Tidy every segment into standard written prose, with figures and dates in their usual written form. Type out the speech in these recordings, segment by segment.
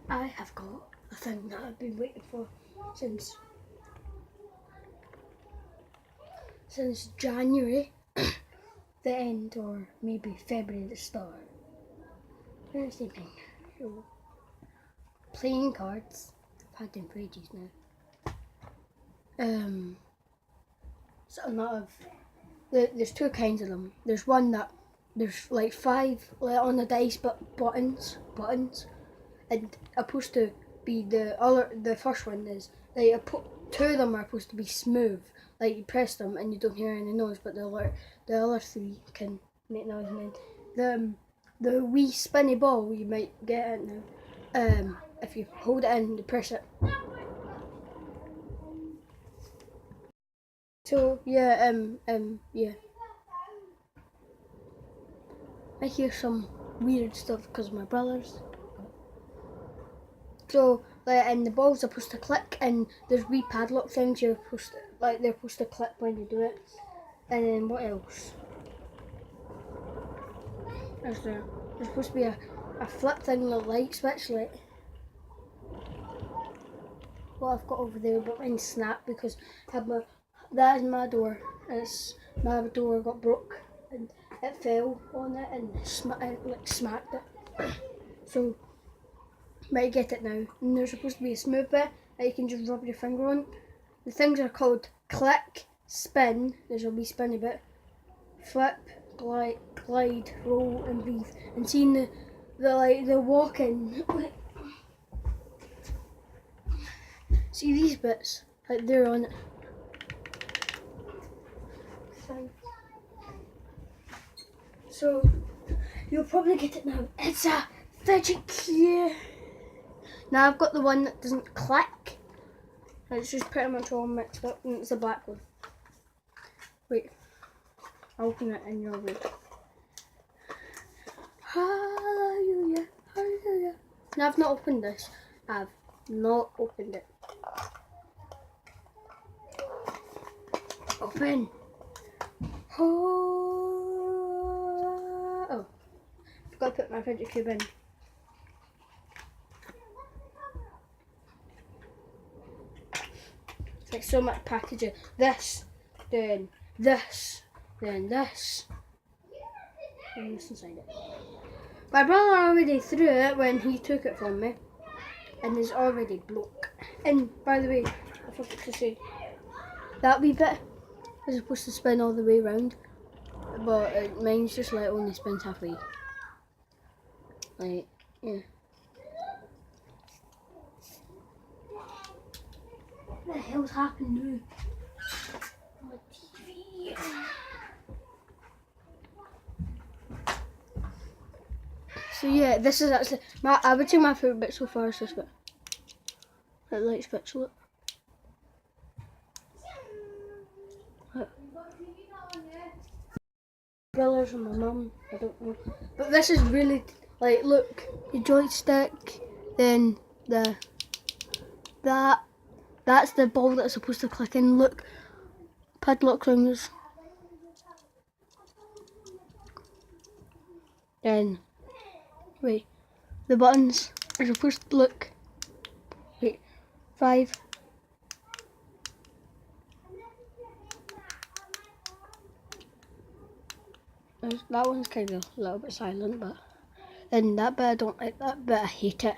I have got a thing that I've been waiting for since January, the end, or maybe February the start. Here's the thing. So, playing cards. I've had them for ages now. So a lot of there's two kinds of them. There's one that there's like 5 on the dice, but buttons, and supposed to be the first one is like 2 of them are supposed to be smooth. Like you press them and you don't hear any noise, but the other 3 can make noise. And then the wee spinny ball you might get it now. If you hold it in, you press it. So yeah, yeah. I hear some weird stuff because of my brothers. So and the balls are supposed to click, and there's wee padlock things you're supposed to they're supposed to click when you do it. And then what else? There's supposed to be a flip thing with a light switch, like what I've got over there, but mine snapped because that is my door. My door got broke and it fell on it and smacked it. So might get it now. And there's supposed to be a smooth bit that you can just rub your finger on. The things are called click, spin. There's a wee spinny bit. Flip, glide, roll, and breathe. And seeing the walking. See these bits? Like they're on it. So you'll probably get it now. It's a fidget cube. Now I've got the one that doesn't click. It's just pretty much all mixed up, and it's a black one. Wait, I'll open it in your way. Hallelujah, hallelujah. Now I've not opened this. I've not opened it. Open. Oh, forgot to put my fidget cube in. It's like so much packaging. This, then this, then this, and this inside it. My brother already threw it when he took it from me, and it's already broke. And by the way, I forgot to say, that wee bit is supposed to spin all the way around, but mine's just like only spins halfway. Like, yeah. What the hell's happening now? Oh, TV. So yeah, this is actually I would say my favourite bit so far is this bit. That light switch, look. Brothers and my mum, I don't know. But this is really, like, look, the joystick, then that's the ball that's supposed to click in. Look, padlock rings. Then, wait, the buttons are supposed to look, wait, 5. That one's kind of a little bit silent, but then that bit I don't like that bit, I hate it.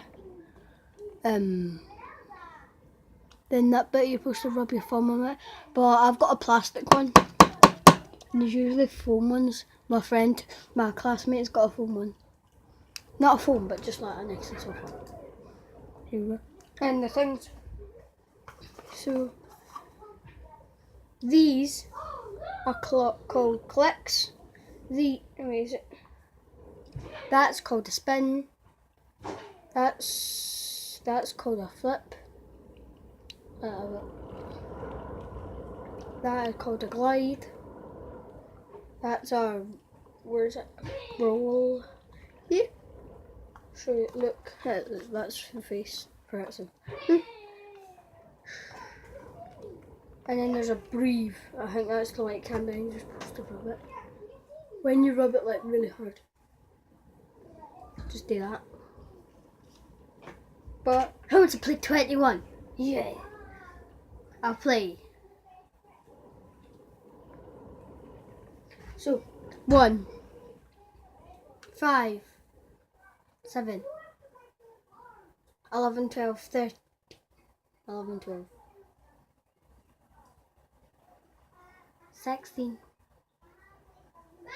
Then that bit you're supposed to rub your thumb on it, but I've got a plastic one, and there's usually foam ones. My classmate's got a foam one. Not a foam, but just like an extra sofa. Here we go. And the things, so these are called clicks. That's called a spin. That's called a flip. That is called a glide. That's our, where is it? Roll. Yeah. Show you, look, that's the face for it. And then there's a breathe. I think that's the light camera, and you're supposed to rub it. When you rub it like really hard. just do that. But who wants to play 21? Yeah. I'll play. So 1, 5, 7, 11, 12, 13, 11, 12, 16,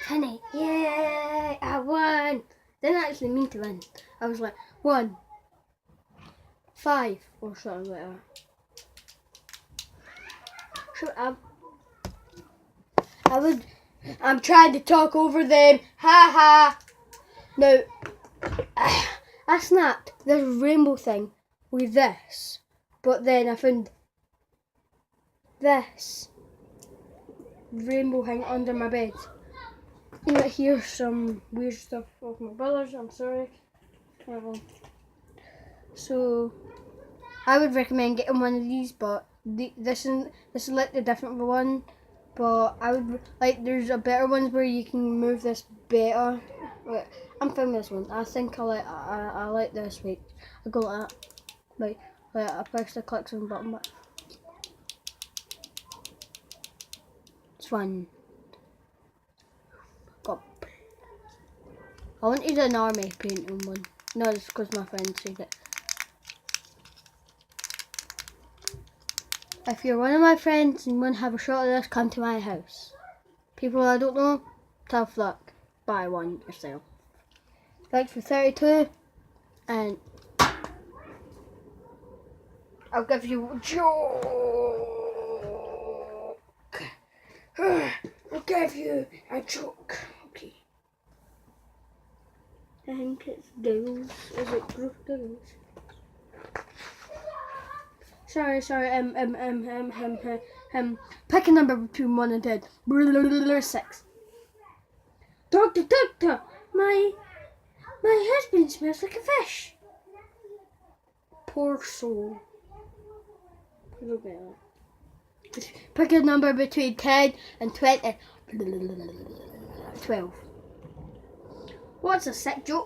20. Yay! I won! Didn't actually mean to win. I was like 1, 5 or something like that. Shut up. I'm trying to talk over them. Ha ha. Now, I snapped this rainbow thing with this, but then I found this rainbow thing under my bed. You might hear some weird stuff of my brothers. I'm sorry. So I would recommend getting one of these, but this is like the different one. But I would like there's a better ones where you can move this better. Wait, I'm filming this one. I think I like this. Wait, I go like that. Like I press the clicks on the button, but it's fun. Got. I wanted an army painting one. No, it's because my friend said it. If you're one of my friends and want to have a shot of this, come to my house. People I don't know, tough luck. Buy one yourself. Thanks for 32, and I'll give you a joke. I'll give you a joke. Okay. I think it's Doodles. Is it Group Doodles? Sorry. Pick a number between 1 and 10. 6. Doctor, my husband smells like a fish. Poor soul. Pick a number between 10 and 20. 12. What's a sick joke?